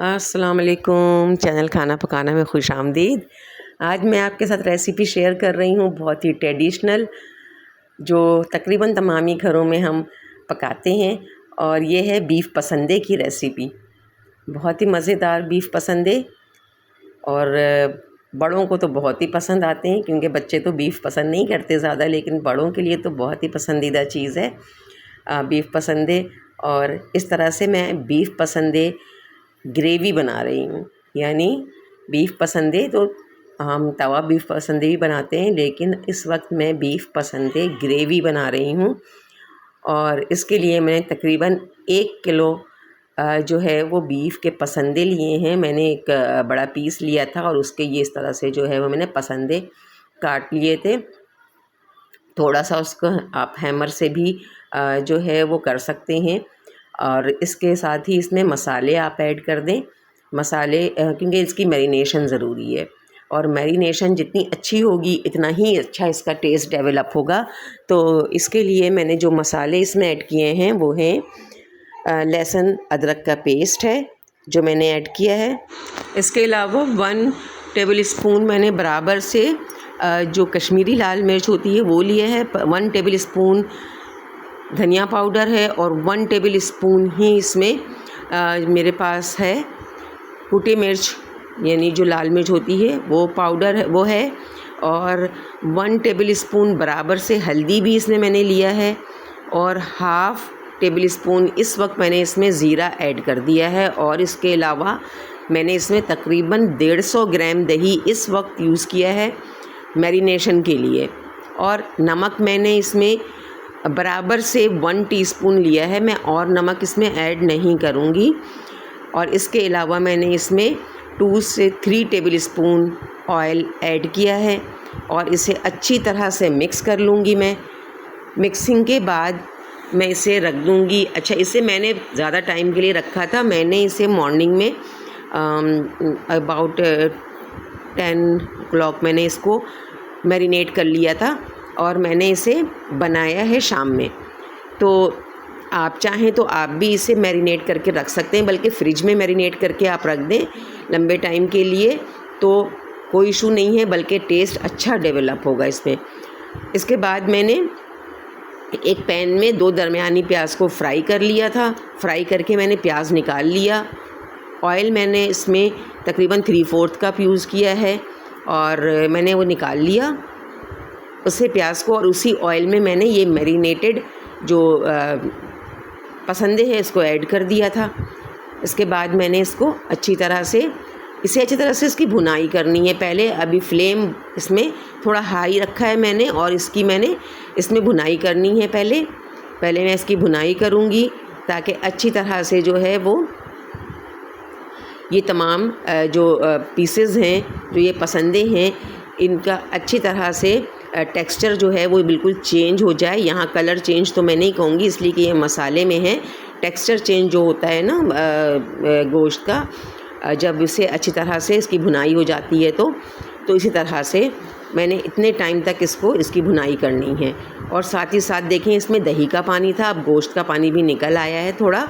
अस्सलाम वालेकुम। चैनल खाना पकाना में खुश आमदीद। आज मैं आपके साथ रेसिपी शेयर कर रही हूँ, बहुत ही ट्रेडिशनल, जो तकरीबन तमामी घरों में हम पकाते हैं, और ये है बीफ पसंदे की रेसिपी। बहुत ही मज़ेदार बीफ पसंदे, और बड़ों को तो बहुत ही पसंद आते हैं, क्योंकि बच्चे तो बीफ पसंद नहीं करते ज़्यादा, लेकिन बड़ों के लिए तो बहुत ही पसंदीदा चीज़ है बीफ पसंदे। और इस तरह से मैं बीफ पसंदे ग्रेवी बना रही हूँ। यानी बीफ पसंदे तो हम तवा बीफ पसंदे भी बनाते हैं, लेकिन इस वक्त मैं बीफ पसंदे ग्रेवी बना रही हूँ। और इसके लिए मैंने तकरीबन 1 किलो जो है वो बीफ के पसंदे लिए हैं। मैंने एक बड़ा पीस लिया था, और उसके ये इस तरह से जो है वो मैंने पसंदे काट लिए थे। थोड़ा सा उसको आप हैमर से भी जो है वो कर सकते हैं। और इसके साथ ही इसमें मसाले आप ऐड कर दें। मसाले क्योंकि इसकी मैरिनेशन ज़रूरी है, और मैरिनेशन जितनी अच्छी होगी इतना ही अच्छा इसका टेस्ट डेवलप होगा। तो इसके लिए मैंने जो मसाले इसमें ऐड किए हैं वो हैं लहसुन अदरक का पेस्ट है जो मैंने ऐड किया है। इसके अलावा 1 टेबल स्पून मैंने बराबर से जो कश्मीरी लाल मिर्च होती है वो लिया है। 1 टेबल स्पून धनिया पाउडर है, और 1 टेबल स्पून ही इसमें मेरे पास है कुटी मिर्च, यानी जो लाल मिर्च होती है वो पाउडर है वो है। और 1 टेबल स्पून बराबर से हल्दी भी इसमें मैंने लिया है, और हाफ़ टेबल स्पून इस वक्त मैंने इसमें ज़ीरा ऐड कर दिया है। और इसके अलावा मैंने इसमें तकरीबन 150 ग्राम दही इस वक्त यूज़ किया है मैरिनेशन के लिए। और नमक मैंने इसमें बराबर से 1 टीस्पून लिया है, मैं और नमक इसमें ऐड नहीं करूँगी। और इसके अलावा मैंने इसमें 2 से 3 टेबल स्पून ऑयल ऐड किया है, और इसे अच्छी तरह से मिक्स कर लूँगी मैं। मिक्सिंग के बाद मैं इसे रख दूँगी। अच्छा, इसे मैंने ज़्यादा टाइम के लिए रखा था। मैंने इसे मॉर्निंग में अबाउट 10 o'clock मैंने इसको मैरिनेट कर लिया था, और मैंने इसे बनाया है शाम में। तो आप चाहें तो आप भी इसे मैरिनेट करके रख सकते हैं, बल्कि फ़्रिज में मैरिनेट करके आप रख दें लंबे टाइम के लिए, तो कोई इशू नहीं है, बल्कि टेस्ट अच्छा डेवलप होगा इसमें। इसके बाद मैंने एक पैन में 2 दरमियानी प्याज को फ्राई कर लिया था। फ्राई करके मैंने प्याज निकाल लिया। ऑयल मैंने इसमें तकरीबन 3/4 कप यूज़ किया है, और मैंने वो निकाल लिया उससे प्याज को, और उसी ऑयल में मैंने ये मैरिनेटेड जो पसंदे हैं इसको ऐड कर दिया था। इसके बाद मैंने इसको अच्छी तरह से इसकी भुनाई करनी है। पहले अभी फ्लेम इसमें थोड़ा हाई रखा है मैंने, और मैंने इसमें भुनाई करनी है। पहले मैं इसकी भुनाई करूँगी, ताकि अच्छी तरह से जो है वो ये तमाम जो पीसेस हैं, जो ये पसंदे हैं, इनका अच्छी तरह से टेक्सचर जो है वो बिल्कुल चेंज हो जाए। यहाँ कलर चेंज तो मैं नहीं कहूँगी, इसलिए कि ये मसाले में है। टेक्सचर चेंज जो होता है ना गोश्त का, जब इसे अच्छी तरह से इसकी भुनाई हो जाती है तो इसी तरह से मैंने इतने टाइम तक इसकी भुनाई करनी है। और साथ ही साथ देखें, इसमें दही का पानी था, अब गोश्त का पानी भी निकल आया है थोड़ा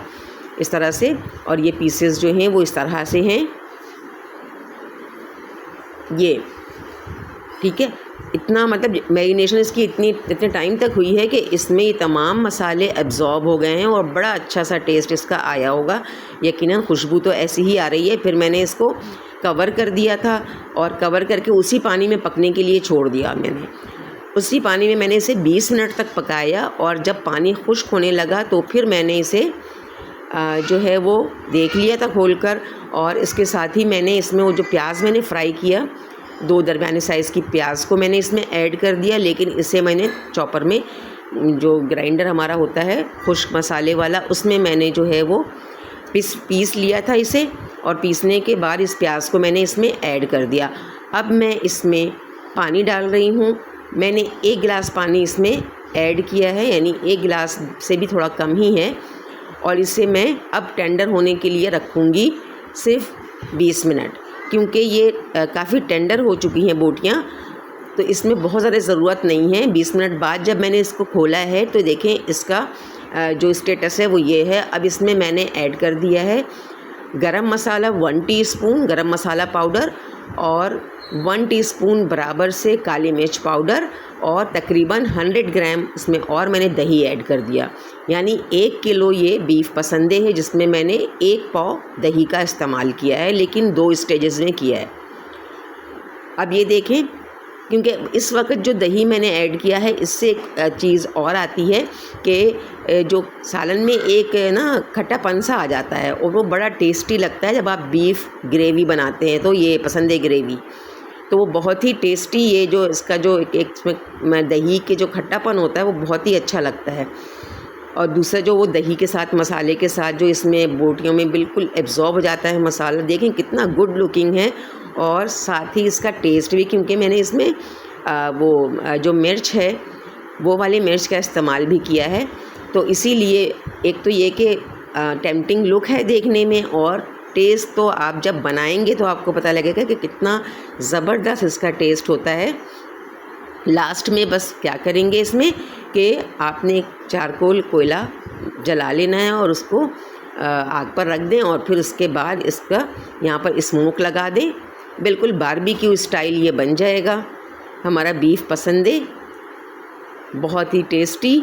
इस तरह से। और ये पीसेस जो हैं वो इस तरह से हैं, ये ठीक है। इतना मतलब मैरिनेशन इसकी इतने टाइम तक हुई है कि इसमें ये तमाम मसाले एब्जॉर्ब हो गए हैं, और बड़ा अच्छा सा टेस्ट इसका आया होगा। यकीनन खुशबू तो ऐसी ही आ रही है। फिर मैंने इसको कवर कर दिया था, और कवर करके उसी पानी में पकने के लिए छोड़ दिया मैंने। उसी पानी में मैंने इसे 20 मिनट तक पकाया, और जब पानी खुश्क होने लगा तो फिर मैंने इसे जो है वो देख लिया था खोलकर। और इसके साथ ही मैंने इसमें वो जो प्याज मैंने फ्राई किया, 2 दरमियाने साइज़ की प्याज को मैंने इसमें ऐड कर दिया, लेकिन इसे मैंने चॉपर में, जो ग्राइंडर हमारा होता है खुश्क मसाले वाला, उसमें मैंने जो है वो पीस लिया था इसे। और पीसने के बाद इस प्याज को मैंने इसमें ऐड कर दिया। अब मैं इसमें पानी डाल रही हूँ। मैंने 1 गिलास पानी इसमें ऐड किया है, यानी 1 गिलास से भी थोड़ा कम ही है। और इसे मैं अब टेंडर होने के लिए रखूँगी सिर्फ 20 मिनट, क्योंकि ये काफ़ी टेंडर हो चुकी हैं बोटियाँ, तो इसमें बहुत ज़्यादा ज़रूरत नहीं है। 20 मिनट बाद जब मैंने इसको खोला है तो देखें इसका जो स्टेटस है वो ये है। अब इसमें मैंने ऐड कर दिया है गरम मसाला 1 टीस्पून गरम मसाला पाउडर और 1 टीस्पून बराबर से काली मिर्च पाउडर और तकरीबन 100 ग्राम इसमें और मैंने दही ऐड कर दिया। यानी 1 किलो ये बीफ पसंदे है जिसमें मैंने 1 पाव दही का इस्तेमाल किया है, लेकिन 2 स्टेजेस में किया है। अब ये देखें, क्योंकि इस वक्त जो दही मैंने ऐड किया है इससे एक चीज़ और आती है कि जो सालन में एक ना खट्टापन सा आ जाता है और वो बड़ा टेस्टी लगता है जब आप बीफ ग्रेवी बनाते हैं। तो ये पसंद है ग्रेवी, तो वो बहुत ही टेस्टी, ये जो इसका जो एक इसमें दही के जो खट्टापन होता है वो बहुत ही अच्छा लगता है। और दूसरा जो वो दही के साथ मसाले के साथ जो इसमें बोटियों में बिल्कुल एब्जॉर्ब हो जाता है मसाला, देखें कितना गुड लुकिंग है। और साथ ही इसका टेस्ट भी, क्योंकि मैंने इसमें जो मिर्च है वो वाली मिर्च का इस्तेमाल भी किया है, तो इसीलिए एक तो ये कि टेम्पटिंग लुक है देखने में, और टेस्ट तो आप जब बनाएंगे तो आपको पता लगेगा कि कितना ज़बरदस्त इसका टेस्ट होता है। लास्ट में बस क्या करेंगे इसमें कि आपने एक चारकोल कोयला जला लेना है और उसको आग पर रख दें और फिर उसके बाद इसका यहाँ पर स्मोक लगा दें। बिल्कुल बारबेक्यू स्टाइल ये बन जाएगा हमारा बीफ पसंदे। बहुत ही टेस्टी,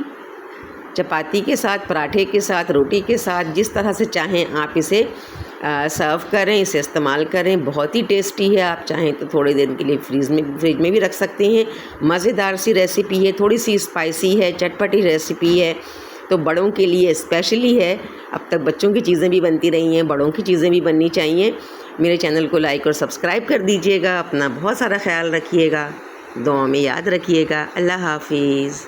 चपाती के साथ, पराठे के साथ, रोटी के साथ, जिस तरह से चाहें आप इसे सर्व करें, इसे इस्तेमाल करें। बहुत ही टेस्टी है। आप चाहें तो थोड़ी देर के लिए फ्रिज में भी रख सकते हैं। मज़ेदार सी रेसिपी है, थोड़ी सी स्पाइसी है, चटपटी रेसिपी है, तो बड़ों के लिए स्पेशली है। अब तक बच्चों की चीज़ें भी बनती रही हैं, बड़ों की चीज़ें भी बननी चाहिए। मेरे चैनल को लाइक और सब्सक्राइब कर दीजिएगा। अपना बहुत सारा ख्याल रखिएगा, दुआ में याद रखिएगा। अल्लाह हाफिज़।